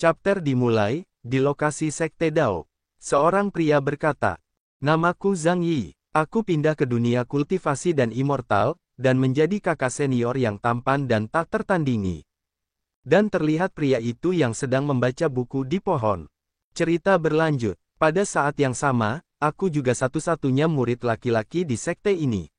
Chapter dimulai, di lokasi Sekte Dao. Seorang pria berkata, "Namaku Zhang Yi. Aku pindah ke dunia kultivasi dan immortal, dan menjadi kakak senior yang tampan dan tak tertandingi." Dan terlihat pria itu yang sedang membaca buku di pohon. Cerita berlanjut. Pada saat yang sama, aku juga satu-satunya murid laki-laki di sekte ini.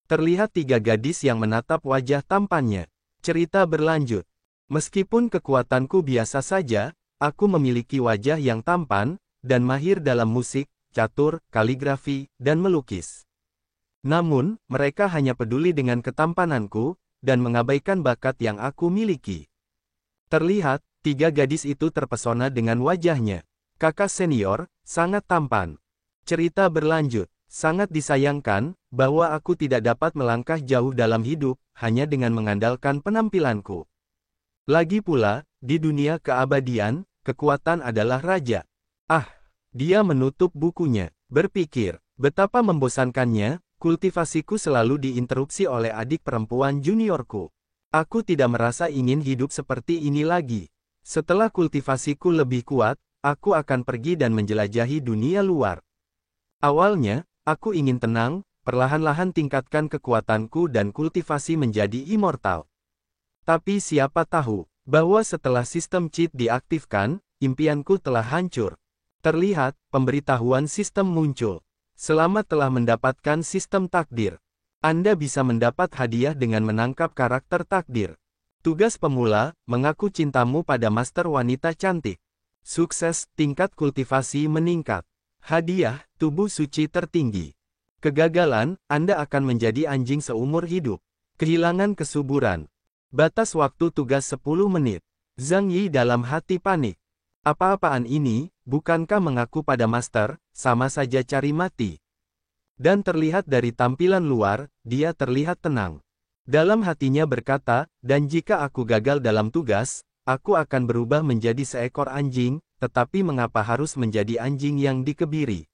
Terlihat 3 gadis yang menatap wajah tampannya. Cerita berlanjut. Meskipun kekuatanku biasa saja, aku memiliki wajah yang tampan, dan mahir dalam musik, catur, kaligrafi, dan melukis. Namun, mereka hanya peduli dengan ketampananku, dan mengabaikan bakat yang aku miliki. Terlihat, 3 gadis itu terpesona dengan wajahnya. Kakak senior, sangat tampan. Cerita berlanjut. Sangat disayangkan, bahwa aku tidak dapat melangkah jauh dalam hidup, hanya dengan mengandalkan penampilanku. Lagi pula, di dunia keabadian, kekuatan adalah raja. Dia menutup bukunya, berpikir, betapa membosankannya, kultivasiku selalu diinterupsi oleh adik perempuan juniorku. Aku tidak merasa ingin hidup seperti ini lagi. Setelah kultivasiku lebih kuat, aku akan pergi dan menjelajahi dunia luar. Awalnya, aku ingin tenang, perlahan-lahan tingkatkan kekuatanku dan kultivasi menjadi immortal. Tapi siapa tahu, bahwa setelah sistem cheat diaktifkan, impianku telah hancur. Terlihat, pemberitahuan sistem muncul. Selamat telah mendapatkan sistem takdir. Anda bisa mendapat hadiah dengan menangkap karakter takdir. Tugas pemula, mengaku cintamu pada master wanita cantik. Sukses, tingkat kultivasi meningkat. Hadiah, tubuh suci tertinggi. Kegagalan, Anda akan menjadi anjing seumur hidup. Kehilangan kesuburan. Batas waktu tugas 10 menit. Zhang Yi dalam hati panik. Apa-apaan ini, bukankah mengaku pada master, sama saja cari mati. Dan terlihat dari tampilan luar, dia terlihat tenang. Dalam hatinya berkata, dan jika aku gagal dalam tugas, aku akan berubah menjadi seekor anjing, tetapi mengapa harus menjadi anjing yang dikebiri?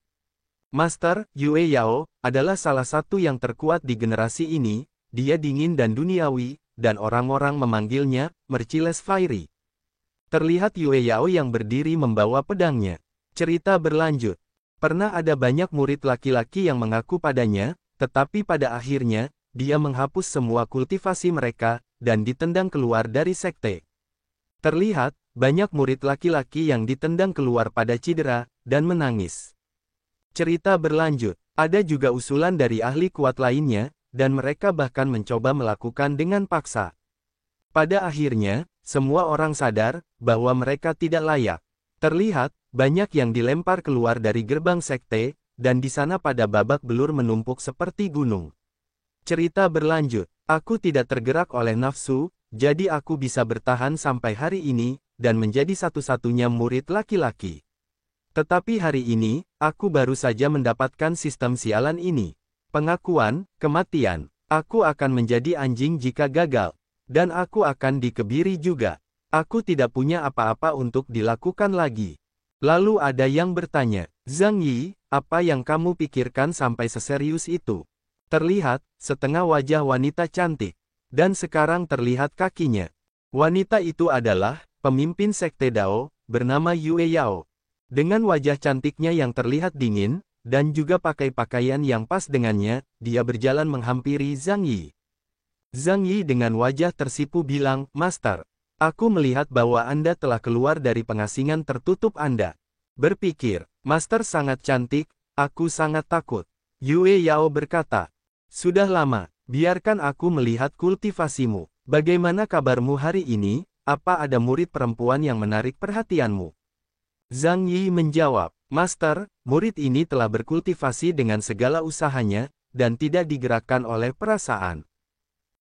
Master, Yue Yao, adalah salah satu yang terkuat di generasi ini, dia dingin dan duniawi, dan orang-orang memanggilnya, Merciless Fiery. Terlihat Yue Yao yang berdiri membawa pedangnya. Cerita berlanjut. Pernah ada banyak murid laki-laki yang mengaku padanya, tetapi pada akhirnya, dia menghapus semua kultivasi mereka, dan ditendang keluar dari sekte. Terlihat, banyak murid laki-laki yang ditendang keluar pada cedera, dan menangis. Cerita berlanjut. Ada juga usulan dari ahli kuat lainnya, dan mereka bahkan mencoba melakukan dengan paksa. Pada akhirnya, semua orang sadar, bahwa mereka tidak layak. Terlihat, banyak yang dilempar keluar dari gerbang sekte, dan di sana pada babak belur menumpuk seperti gunung. Cerita berlanjut. Aku tidak tergerak oleh nafsu, jadi aku bisa bertahan sampai hari ini, dan menjadi satu-satunya murid laki-laki. Tetapi hari ini, aku baru saja mendapatkan sistem sialan ini. Pengakuan, kematian. Aku akan menjadi anjing jika gagal. Dan aku akan dikebiri juga. Aku tidak punya apa-apa untuk dilakukan lagi. Lalu ada yang bertanya, Zhang Yi, apa yang kamu pikirkan sampai seserius itu? Terlihat, setengah wajah wanita cantik. Dan sekarang terlihat kakinya. Wanita itu adalah, pemimpin sekte Dao, bernama Yue Yao. Dengan wajah cantiknya yang terlihat dingin, dan juga pakai pakaian yang pas dengannya, dia berjalan menghampiri Zhang Yi. Zhang Yi dengan wajah tersipu bilang, Master, aku melihat bahwa Anda telah keluar dari pengasingan tertutup Anda. Berpikir, Master sangat cantik, aku sangat takut. Yue Yao berkata, sudah lama, biarkan aku melihat kultivasimu. Bagaimana kabarmu hari ini, apa ada murid perempuan yang menarik perhatianmu? Zhang Yi menjawab, Master, murid ini telah berkultivasi dengan segala usahanya, dan tidak digerakkan oleh perasaan.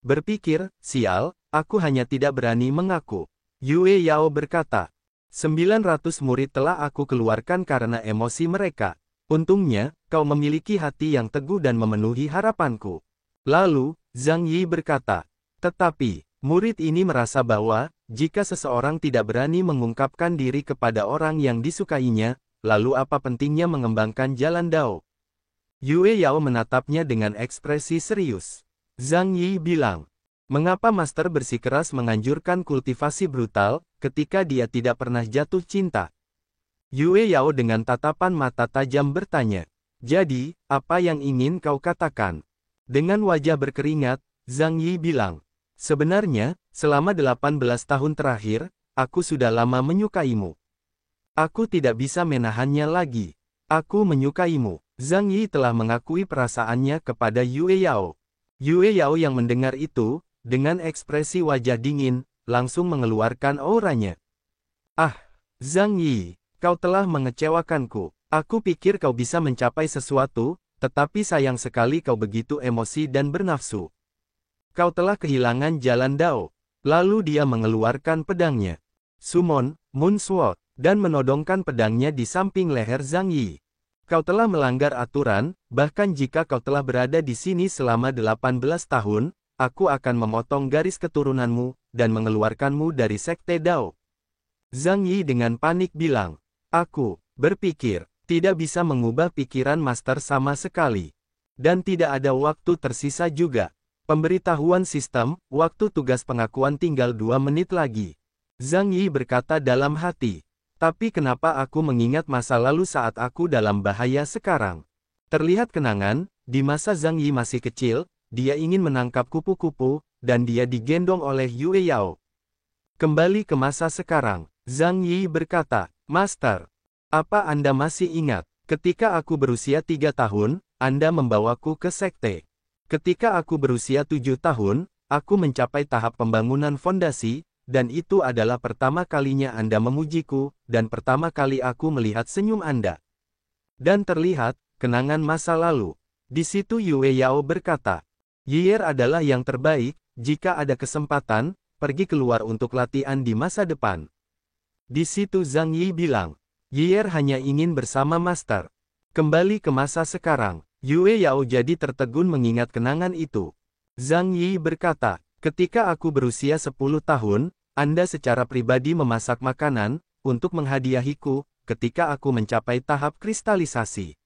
Berpikir, sial, aku hanya tidak berani mengaku. Yue Yao berkata, 900 murid telah aku keluarkan karena emosi mereka. Untungnya, kau memiliki hati yang teguh dan memenuhi harapanku. Lalu, Zhang Yi berkata, tetapi, murid ini merasa bahwa, jika seseorang tidak berani mengungkapkan diri kepada orang yang disukainya, lalu apa pentingnya mengembangkan jalan Dao? Yue Yao menatapnya dengan ekspresi serius. Zhang Yi bilang, Mengapa Master bersikeras menganjurkan kultivasi brutal, ketika dia tidak pernah jatuh cinta? Yue Yao dengan tatapan mata tajam bertanya. Jadi, apa yang ingin kau katakan? Dengan wajah berkeringat, Zhang Yi bilang. Sebenarnya, selama 18 tahun terakhir, aku sudah lama menyukaimu. Aku tidak bisa menahannya lagi. Aku menyukaimu. Zhang Yi telah mengakui perasaannya kepada Yue Yao. Yue Yao yang mendengar itu, dengan ekspresi wajah dingin, langsung mengeluarkan auranya. Ah, Zhang Yi, kau telah mengecewakanku. Aku pikir kau bisa mencapai sesuatu, tetapi sayang sekali kau begitu emosi dan bernafsu. Kau telah kehilangan jalan Dao. Lalu dia mengeluarkan pedangnya. Summon, Moon Sword, dan menodongkan pedangnya di samping leher Zhang Yi. Kau telah melanggar aturan, bahkan jika kau telah berada di sini selama 18 tahun, aku akan memotong garis keturunanmu, dan mengeluarkanmu dari Sekte Dao. Zhang Yi dengan panik bilang, aku berpikir, tidak bisa mengubah pikiran Master sama sekali. Dan tidak ada waktu tersisa juga. Pemberitahuan sistem, waktu tugas pengakuan tinggal 2 menit lagi. Zhang Yi berkata dalam hati, tapi kenapa aku mengingat masa lalu saat aku dalam bahaya sekarang? Terlihat kenangan, di masa Zhang Yi masih kecil, dia ingin menangkap kupu-kupu, dan dia digendong oleh Yue Yao. Kembali ke masa sekarang, Zhang Yi berkata, Master, apa Anda masih ingat, ketika aku berusia 3 tahun, Anda membawaku ke sekte. Ketika aku berusia 7 tahun, aku mencapai tahap pembangunan fondasi, dan itu adalah pertama kalinya Anda memujiku, dan pertama kali aku melihat senyum Anda. Dan terlihat, kenangan masa lalu. Di situ Yue Yao berkata, Yier adalah yang terbaik, jika ada kesempatan, pergi keluar untuk latihan di masa depan. Di situ Zhang Yi bilang, Yier hanya ingin bersama Master. Kembali ke masa sekarang, Yue Yao jadi tertegun mengingat kenangan itu. Zhang Yi berkata, ketika aku berusia 10 tahun, Anda secara pribadi memasak makanan, untuk menghadiahiku, ketika aku mencapai tahap kristalisasi.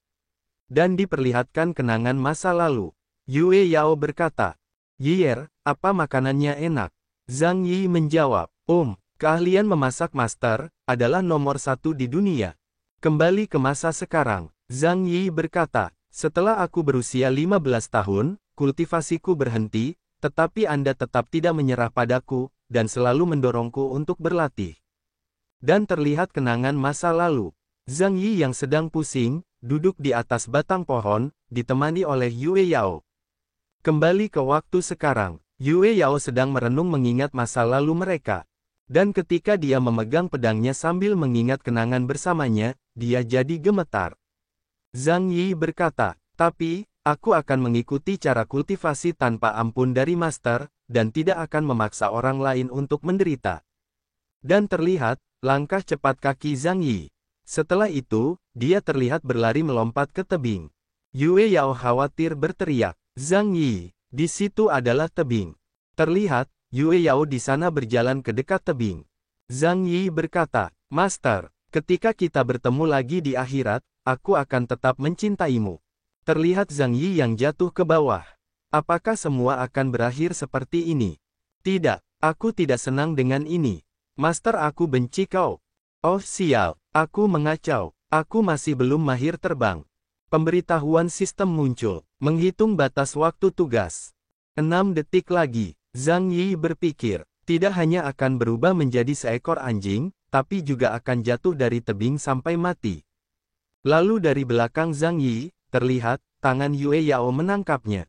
Dan diperlihatkan kenangan masa lalu. Yue Yao berkata, Yier, apa makanannya enak? Zhang Yi menjawab, keahlian memasak Master, adalah nomor 1 di dunia. Kembali ke masa sekarang, Zhang Yi berkata, setelah aku berusia 15 tahun, kultivasiku berhenti, tetapi Anda tetap tidak menyerah padaku, dan selalu mendorongku untuk berlatih. Dan terlihat kenangan masa lalu. Zhang Yi yang sedang pusing, duduk di atas batang pohon, ditemani oleh Yue Yao. Kembali ke waktu sekarang, Yue Yao sedang merenung mengingat masa lalu mereka. Dan ketika dia memegang pedangnya sambil mengingat kenangan bersamanya, dia jadi gemetar. Zhang Yi berkata, tapi, aku akan mengikuti cara kultivasi tanpa ampun dari Master, dan tidak akan memaksa orang lain untuk menderita. Dan terlihat, langkah cepat kaki Zhang Yi. Setelah itu, dia terlihat berlari melompat ke tebing. Yue Yao khawatir berteriak, Zhang Yi, di situ adalah tebing. Terlihat, Yue Yao di sana berjalan ke dekat tebing. Zhang Yi berkata, Master, ketika kita bertemu lagi di akhirat, aku akan tetap mencintaimu. Terlihat Zhang Yi yang jatuh ke bawah. Apakah semua akan berakhir seperti ini? Tidak, aku tidak senang dengan ini. Master, aku benci kau. Oh sial, aku mengacau. Aku masih belum mahir terbang. Pemberitahuan sistem muncul, menghitung batas waktu tugas. 6 detik lagi, Zhang Yi berpikir, tidak hanya akan berubah menjadi seekor anjing, tapi juga akan jatuh dari tebing sampai mati. Lalu dari belakang Zhang Yi, terlihat, tangan Yue Yao menangkapnya.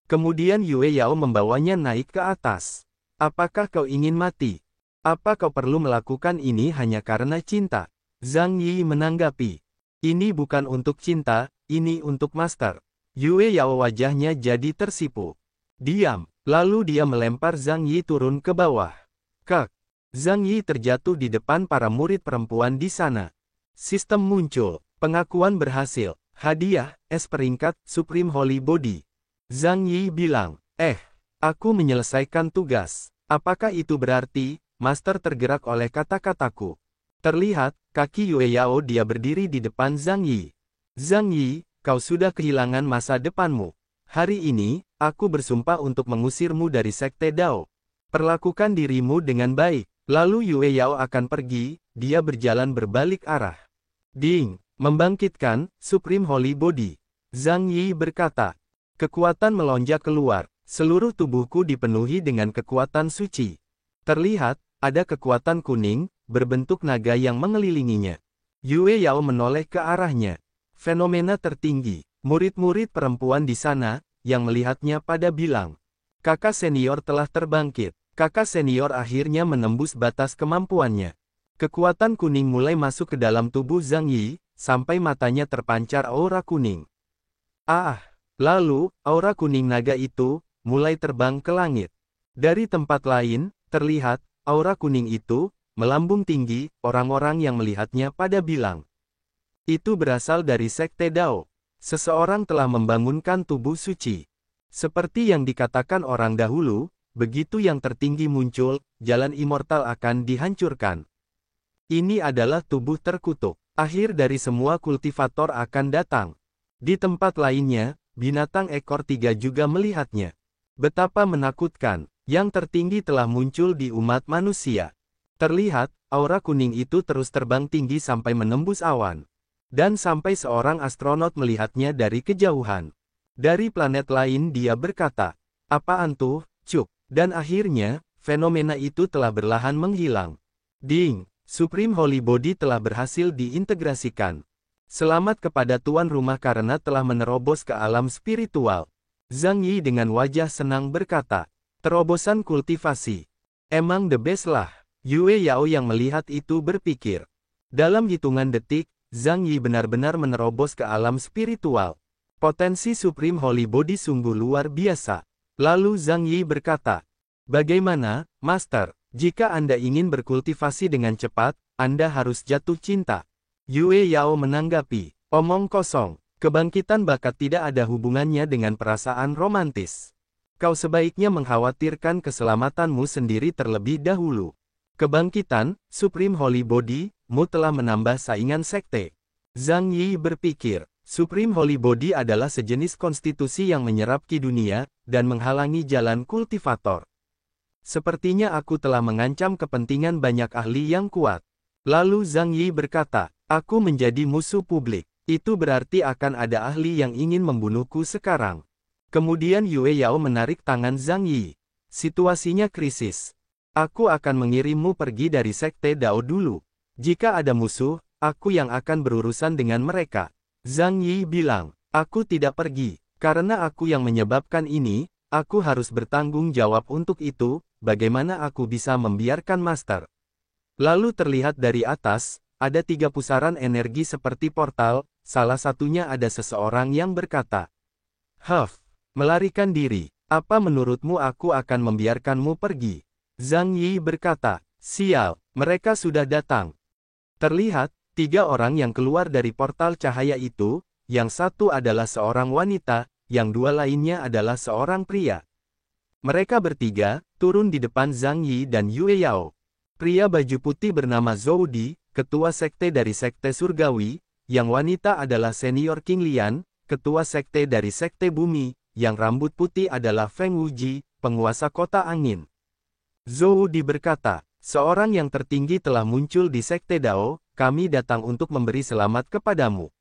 Kemudian Yue Yao membawanya naik ke atas. Apakah kau ingin mati? Apa kau perlu melakukan ini hanya karena cinta? Zhang Yi menanggapi. Ini bukan untuk cinta, ini untuk Master. Yue Yao wajahnya jadi tersipu. Diam, lalu dia melempar Zhang Yi turun ke bawah. Kek. Zhang Yi terjatuh di depan para murid perempuan di sana. Sistem muncul, pengakuan berhasil, hadiah, es peringkat, Supreme Holy Body. Zhang Yi bilang, aku menyelesaikan tugas. Apakah itu berarti, Master tergerak oleh kata-kataku? Terlihat, kaki Yue Yao dia berdiri di depan Zhang Yi. Zhang Yi, kau sudah kehilangan masa depanmu. Hari ini, aku bersumpah untuk mengusirmu dari Sekte Dao. Perlakukan dirimu dengan baik. Lalu Yue Yao akan pergi, dia berjalan berbalik arah. Ding, membangkitkan, Supreme Holy Body. Zhang Yi berkata. Kekuatan melonjak keluar, seluruh tubuhku dipenuhi dengan kekuatan suci. Terlihat, ada kekuatan kuning, berbentuk naga yang mengelilinginya. Yue Yao menoleh ke arahnya. Fenomena tertinggi. Murid-murid perempuan di sana, yang melihatnya pada bilang. Kakak senior telah terbangkit. Kakak senior akhirnya menembus batas kemampuannya. Kekuatan kuning mulai masuk ke dalam tubuh Zhang Yi, sampai matanya terpancar aura kuning. Ah! Lalu, aura kuning naga itu, mulai terbang ke langit. Dari tempat lain, terlihat, aura kuning itu, melambung tinggi, orang-orang yang melihatnya pada bilang. Itu berasal dari Sekte Dao. Seseorang telah membangunkan tubuh suci. Seperti yang dikatakan orang dahulu, begitu yang tertinggi muncul, jalan immortal akan dihancurkan. Ini adalah tubuh terkutuk. Akhir dari semua kultivator akan datang. Di tempat lainnya, binatang ekor 3 juga melihatnya. Betapa menakutkan, yang tertinggi telah muncul di umat manusia. Terlihat, aura kuning itu terus terbang tinggi sampai menembus awan. Dan sampai seorang astronot melihatnya dari kejauhan. Dari planet lain dia berkata, apaan tuh, Cuk? Dan akhirnya, fenomena itu telah berlahan menghilang. Ding, Supreme Holy Body telah berhasil diintegrasikan. Selamat kepada tuan rumah karena telah menerobos ke alam spiritual. Zhang Yi dengan wajah senang berkata, terobosan kultivasi. Emang the best lah. Yue Yao yang melihat itu berpikir. Dalam hitungan detik, Zhang Yi benar-benar menerobos ke alam spiritual. Potensi Supreme Holy Body sungguh luar biasa. Lalu Zhang Yi berkata, bagaimana, Master, jika Anda ingin berkultivasi dengan cepat, Anda harus jatuh cinta. Yue Yao menanggapi, omong kosong, kebangkitan bakat tidak ada hubungannya dengan perasaan romantis. Kau sebaiknya mengkhawatirkan keselamatanmu sendiri terlebih dahulu. Kebangkitan, Supreme Holy Body, mu telah menambah saingan sekte. Zhang Yi berpikir, Supreme Holy Body adalah sejenis konstitusi yang menyerap ki dunia, dan menghalangi jalan kultivator. Sepertinya aku telah mengancam kepentingan banyak ahli yang kuat. Lalu Zhang Yi berkata, aku menjadi musuh publik. Itu berarti akan ada ahli yang ingin membunuhku sekarang. Kemudian Yue Yao menarik tangan Zhang Yi. Situasinya krisis. Aku akan mengirimmu pergi dari Sekte Dao dulu. Jika ada musuh, aku yang akan berurusan dengan mereka. Zhang Yi bilang, aku tidak pergi, karena aku yang menyebabkan ini, aku harus bertanggung jawab untuk itu, bagaimana aku bisa membiarkan Master. Lalu terlihat dari atas, ada 3 pusaran energi seperti portal, salah satunya ada seseorang yang berkata, Huff, melarikan diri, apa menurutmu aku akan membiarkanmu pergi? Zhang Yi berkata, sial, mereka sudah datang. Terlihat, 3 orang yang keluar dari portal cahaya itu, yang satu adalah seorang wanita, yang 2 lainnya adalah seorang pria. Mereka bertiga, turun di depan Zhang Yi dan Yue Yao. Pria baju putih bernama Zhou Di, ketua sekte dari sekte surgawi, yang wanita adalah senior King Lian, ketua sekte dari sekte bumi, yang rambut putih adalah Feng Wuji, penguasa kota angin. Zhou Di berkata, seorang yang tertinggi telah muncul di Sekte Dao, kami datang untuk memberi selamat kepadamu.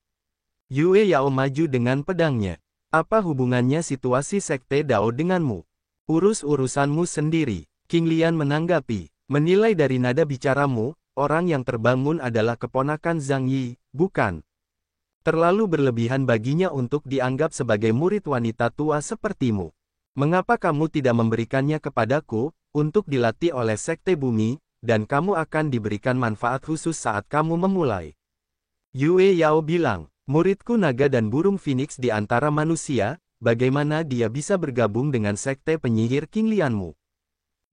Yue Yao maju dengan pedangnya. Apa hubungannya situasi Sekte Dao denganmu? Urus urusanmu sendiri. King Lian menanggapi, menilai dari nada bicaramu, orang yang terbangun adalah keponakan Zhang Yi, bukan? Terlalu berlebihan baginya untuk dianggap sebagai murid wanita tua sepertimu. Mengapa kamu tidak memberikannya kepadaku, untuk dilatih oleh Sekte Bumi, dan kamu akan diberikan manfaat khusus saat kamu memulai? Yue Yao bilang, muridku naga dan burung phoenix di antara manusia, bagaimana dia bisa bergabung dengan sekte penyihir King Lianmu?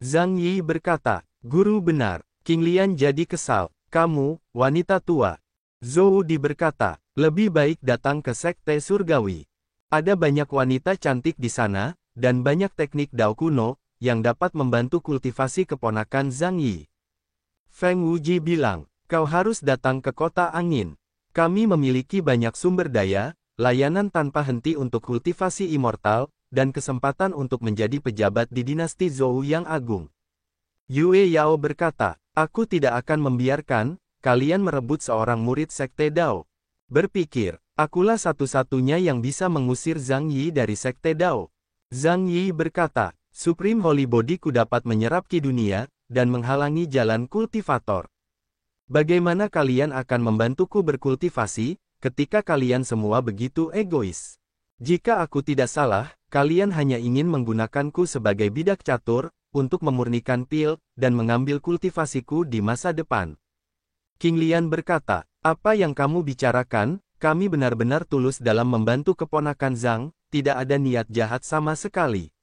Zhang Yi berkata, guru benar. King Lian jadi kesal, kamu, wanita tua. Zhou Di berkata, lebih baik datang ke sekte surgawi. Ada banyak wanita cantik di sana, dan banyak teknik Dao kuno, yang dapat membantu kultivasi keponakan Zhang Yi. Feng Wuji bilang, kau harus datang ke kota angin. Kami memiliki banyak sumber daya, layanan tanpa henti untuk kultivasi immortal, dan kesempatan untuk menjadi pejabat di dinasti Zhou yang agung. Yue Yao berkata, aku tidak akan membiarkan kalian merebut seorang murid Sekte Dao. Berpikir, akulah satu-satunya yang bisa mengusir Zhang Yi dari Sekte Dao. Zhang Yi berkata, Supreme Holy Body-ku dapat menyerap ki dunia, dan menghalangi jalan kultivator. Bagaimana kalian akan membantuku berkultivasi, ketika kalian semua begitu egois? Jika aku tidak salah, kalian hanya ingin menggunakanku sebagai bidak catur, untuk memurnikan pil, dan mengambil kultivasiku di masa depan. King Lian berkata, apa yang kamu bicarakan, kami benar-benar tulus dalam membantu keponakan Zhang, tidak ada niat jahat sama sekali.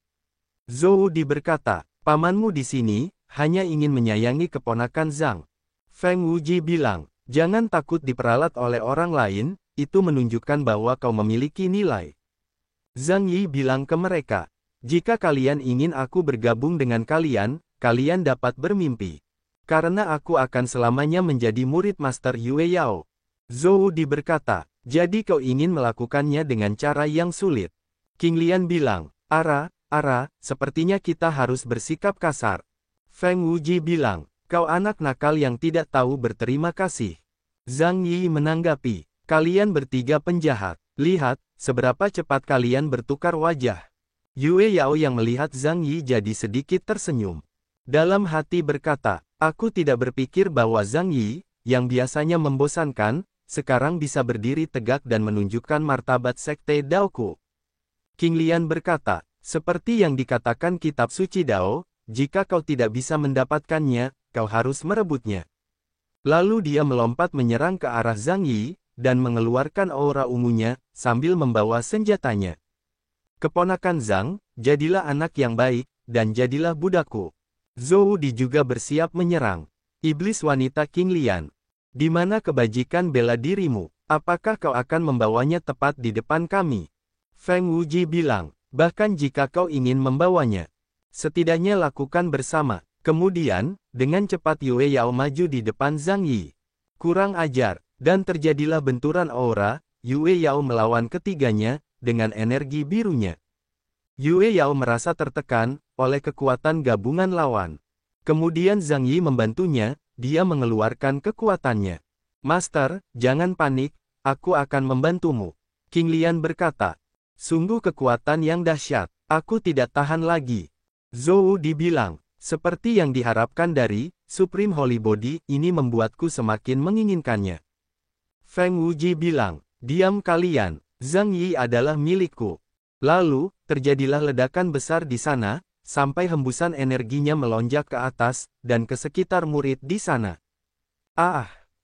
Zhou Di berkata, pamanmu di sini, hanya ingin menyayangi keponakan Zhang. Feng Wuji bilang, jangan takut diperalat oleh orang lain, itu menunjukkan bahwa kau memiliki nilai. Zhang Yi bilang ke mereka, jika kalian ingin aku bergabung dengan kalian, kalian dapat bermimpi. Karena aku akan selamanya menjadi murid Master Yue Yao. Zhou Di berkata, jadi kau ingin melakukannya dengan cara yang sulit. King Lian bilang, Ara, sepertinya kita harus bersikap kasar. Feng Wuji bilang, kau anak nakal yang tidak tahu berterima kasih. Zhang Yi menanggapi, kalian bertiga penjahat. Lihat, seberapa cepat kalian bertukar wajah. Yue Yao yang melihat Zhang Yi jadi sedikit tersenyum. Dalam hati berkata, aku tidak berpikir bahwa Zhang Yi, yang biasanya membosankan, sekarang bisa berdiri tegak dan menunjukkan martabat Sekte Daoku. King Lian berkata, seperti yang dikatakan kitab suci Dao, jika kau tidak bisa mendapatkannya, kau harus merebutnya. Lalu dia melompat menyerang ke arah Zhang Yi, dan mengeluarkan aura ungunya, sambil membawa senjatanya. Keponakan Zhang, jadilah anak yang baik, dan jadilah budakku. Zhou Di juga bersiap menyerang. Iblis wanita King Lian. Di mana kebajikan bela dirimu? Apakah kau akan membawanya tepat di depan kami? Feng Wuji bilang, bahkan jika kau ingin membawanya, setidaknya lakukan bersama. Kemudian, dengan cepat Yue Yao maju di depan Zhang Yi. Kurang ajar, dan terjadilah benturan aura, Yue Yao melawan ketiganya, dengan energi birunya. Yue Yao merasa tertekan, oleh kekuatan gabungan lawan. Kemudian Zhang Yi membantunya, dia mengeluarkan kekuatannya. Master, jangan panik, aku akan membantumu. King Lian berkata, sungguh kekuatan yang dahsyat, aku tidak tahan lagi. Zhou Di bilang, seperti yang diharapkan dari Supreme Holy Body, ini membuatku semakin menginginkannya. Feng Wuji bilang, diam kalian, Zhang Yi adalah milikku. Lalu, terjadilah ledakan besar di sana, sampai hembusan energinya melonjak ke atas, dan ke sekitar murid di sana.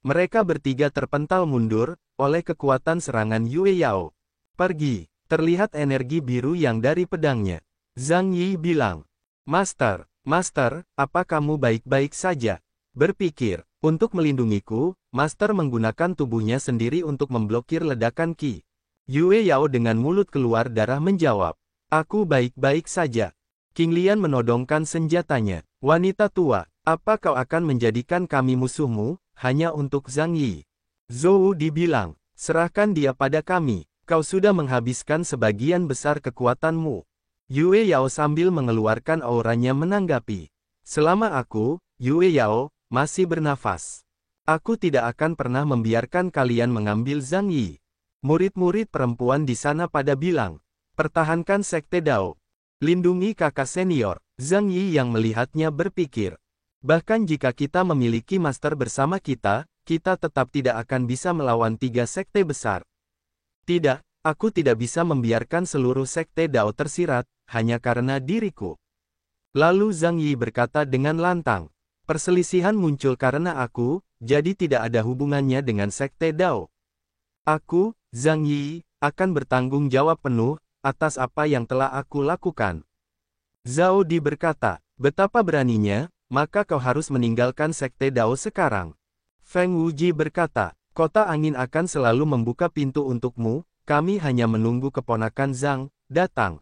Mereka bertiga terpental mundur, oleh kekuatan serangan Yue Yao. Pergi, terlihat energi biru yang dari pedangnya. Zhang Yi bilang, Master, apa kamu baik-baik saja? Berpikir, untuk melindungiku, Master menggunakan tubuhnya sendiri untuk memblokir ledakan Qi. Yue Yao dengan mulut keluar darah menjawab, aku baik-baik saja. King Lian menodongkan senjatanya. Wanita tua, apa kau akan menjadikan kami musuhmu, hanya untuk Zhang Yi? Zhou Di bilang, serahkan dia pada kami, kau sudah menghabiskan sebagian besar kekuatanmu. Yue Yao sambil mengeluarkan auranya menanggapi. Selama aku, Yue Yao, masih bernafas, aku tidak akan pernah membiarkan kalian mengambil Zhang Yi. Murid-murid perempuan di sana pada bilang, pertahankan Sekte Dao. Lindungi kakak senior. Zhang Yi yang melihatnya berpikir, bahkan jika kita memiliki master bersama kita, kita tetap tidak akan bisa melawan 3 sekte besar. Tidak, aku tidak bisa membiarkan seluruh Sekte Dao tersirat, hanya karena diriku. Lalu Zhang Yi berkata dengan lantang, perselisihan muncul karena aku, jadi tidak ada hubungannya dengan Sekte Dao. Aku, Zhang Yi, akan bertanggung jawab penuh, atas apa yang telah aku lakukan. Zhao Di berkata, betapa beraninya, maka kau harus meninggalkan Sekte Dao sekarang. Feng Wuji berkata, kota angin akan selalu membuka pintu untukmu, kami hanya menunggu keponakan Zhang datang.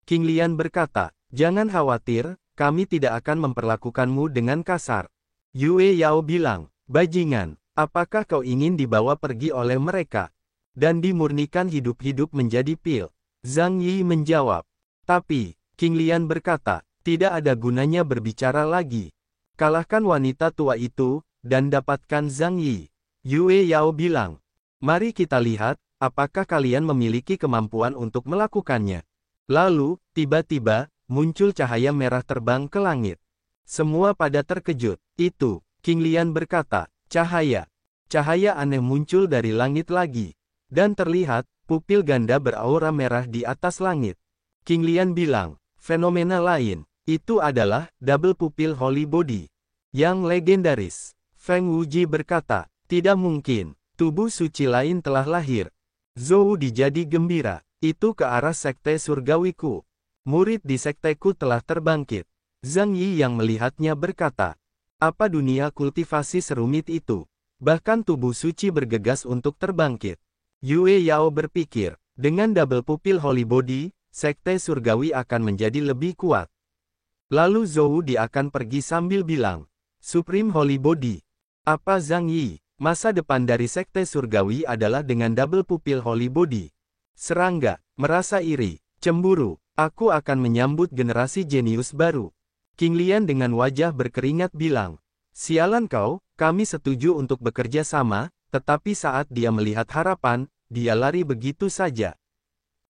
King Lian berkata, jangan khawatir, kami tidak akan memperlakukanmu dengan kasar. Yue Yao bilang, bajingan, apakah kau ingin dibawa pergi oleh mereka? dan dimurnikan hidup-hidup menjadi pil. Zhang Yi menjawab. Tapi, King Lian berkata, tidak ada gunanya berbicara lagi. Kalahkan wanita tua itu, dan dapatkan Zhang Yi. Yue Yao bilang, mari kita lihat, apakah kalian memiliki kemampuan untuk melakukannya. Lalu, tiba-tiba, muncul cahaya merah terbang ke langit. Semua pada terkejut. Itu, King Lian berkata, cahaya. Cahaya aneh muncul dari langit lagi. Dan terlihat, pupil ganda beraura merah di atas langit. King Lian bilang, fenomena lain, itu adalah double pupil holy body. Yang legendaris. Feng Wuji berkata, tidak mungkin, tubuh suci lain telah lahir. Zhou dijadi gembira, itu ke arah sekte surgawiku. Murid di sekteku telah terbangkit. Zhang Yi yang melihatnya berkata, apa dunia kultivasi serumit itu? Bahkan tubuh suci bergegas untuk terbangkit. Yue Yao berpikir, dengan double pupil holy body, sekte surgawi akan menjadi lebih kuat. Lalu Zhou Di akan pergi sambil bilang, Supreme Holy Body. Apa Zhang Yi? Masa depan dari sekte surgawi adalah dengan double pupil holy body. Serangga, merasa iri, cemburu, aku akan menyambut generasi jenius baru. King Lian dengan wajah berkeringat bilang, sialan kau, kami setuju untuk bekerja sama, tetapi saat dia melihat harapan, dia lari begitu saja.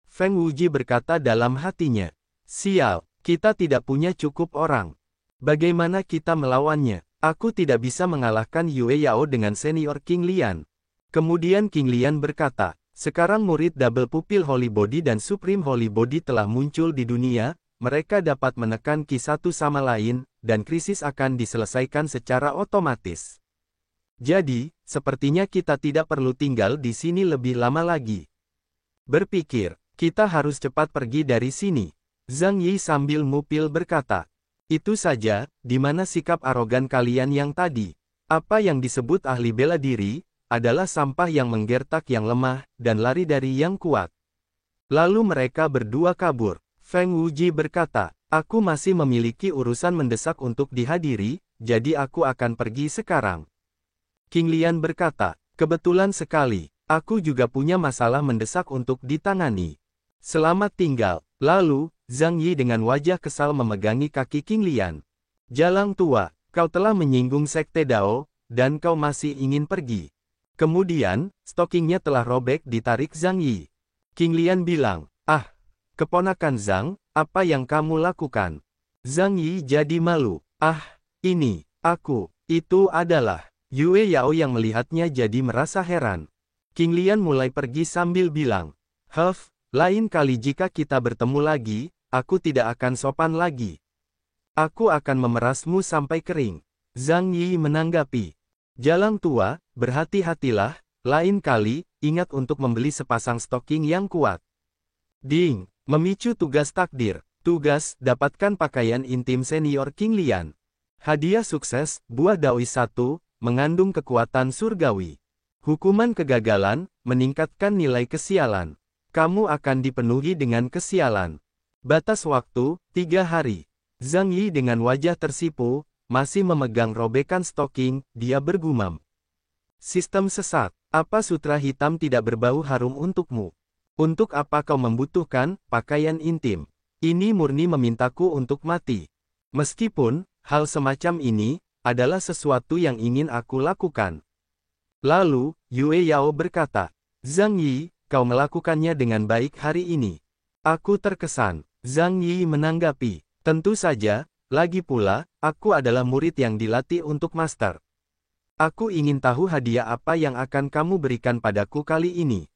Feng Wuji berkata dalam hatinya, sial, kita tidak punya cukup orang. Bagaimana kita melawannya? Aku tidak bisa mengalahkan Yue Yao dengan senior King Lian. Kemudian King Lian berkata, sekarang murid double pupil holy body dan supreme holy body telah muncul di dunia, mereka dapat menekan ki satu sama lain, dan krisis akan diselesaikan secara otomatis. Jadi, sepertinya kita tidak perlu tinggal di sini lebih lama lagi. Berpikir, kita harus cepat pergi dari sini. Zhang Yi sambil mupil berkata, itu saja, di mana sikap arogan kalian yang tadi? Apa yang disebut ahli bela diri, adalah sampah yang menggertak yang lemah, dan lari dari yang kuat. Lalu mereka berdua kabur. Feng Wuji berkata, aku masih memiliki urusan mendesak untuk dihadiri, jadi aku akan pergi sekarang. King Lian berkata, kebetulan sekali, aku juga punya masalah mendesak untuk ditangani. Selamat tinggal. Lalu, Zhang Yi dengan wajah kesal memegangi kaki King Lian. Jalang tua, kau telah menyinggung sekte Dao, dan kau masih ingin pergi. Kemudian, stokingnya telah robek ditarik Zhang Yi. King Lian bilang, keponakan Zhang, apa yang kamu lakukan? Zhang Yi jadi malu. Ini, itu adalah. Yue Yao yang melihatnya jadi merasa heran. King Lian mulai pergi sambil bilang, lain kali jika kita bertemu lagi, aku tidak akan sopan lagi. Aku akan memerasmu sampai kering. Zhang Yi menanggapi, jalang tua, berhati-hatilah, lain kali, ingat untuk membeli sepasang stoking yang kuat. Ding, memicu tugas takdir. Tugas, dapatkan pakaian intim senior King Lian. Hadiah sukses, buah Daois 1, mengandung kekuatan surgawi. Hukuman kegagalan, meningkatkan nilai kesialan. Kamu akan dipenuhi dengan kesialan. Batas waktu, 3 hari. Zhang Yi dengan wajah tersipu, masih memegang robekan stoking, dia bergumam. Sistem sesat, apa sutra hitam tidak berbau harum untukmu? Untuk apa kau membutuhkan pakaian intim? Ini murni memintaku untuk mati. Meskipun, hal semacam ini, adalah sesuatu yang ingin aku lakukan. Lalu, Yue Yao berkata, Zhang Yi, kau melakukannya dengan baik hari ini. Aku terkesan. Zhang Yi menanggapi, tentu saja, lagi pula, aku adalah murid yang dilatih untuk master. Aku ingin tahu hadiah apa yang akan kamu berikan padaku kali ini.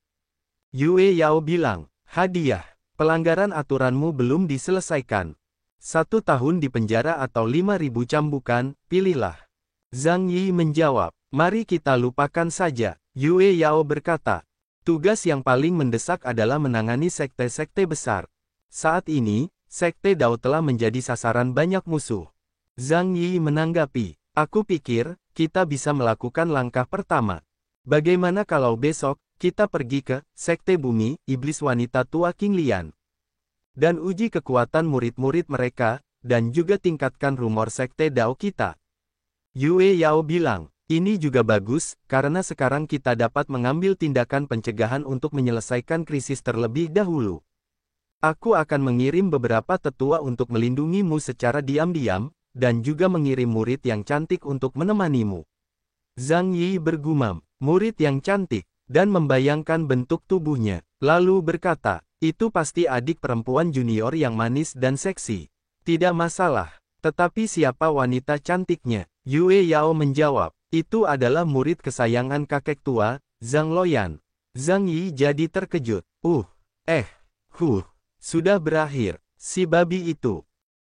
Yue Yao bilang, hadiah, pelanggaran aturanmu belum diselesaikan. 1 tahun di penjara atau 5.000 cambukan, pilihlah. Zhang Yi menjawab, mari kita lupakan saja. Yue Yao berkata, tugas yang paling mendesak adalah menangani sekte-sekte besar. Saat ini, sekte Dao telah menjadi sasaran banyak musuh. Zhang Yi menanggapi, aku pikir, kita bisa melakukan langkah pertama. Bagaimana kalau besok, kita pergi ke sekte bumi, iblis wanita tua King Lian. Dan uji kekuatan murid-murid mereka, dan juga tingkatkan rumor sekte Dao kita. Yue Yao bilang, Ini juga bagus, karena sekarang kita dapat mengambil tindakan pencegahan untuk menyelesaikan krisis terlebih dahulu. Aku akan mengirim beberapa tetua untuk melindungimu secara diam-diam, dan juga mengirim murid yang cantik untuk menemanimu. Zhang Yi bergumam, murid yang cantik, dan membayangkan bentuk tubuhnya, lalu berkata, itu pasti adik perempuan junior yang manis dan seksi. Tidak masalah, tetapi siapa wanita cantiknya? Yue Yao menjawab, itu adalah murid kesayangan kakek tua, Zhang Loyan. Zhang Yi jadi terkejut. Sudah berakhir, si babi itu.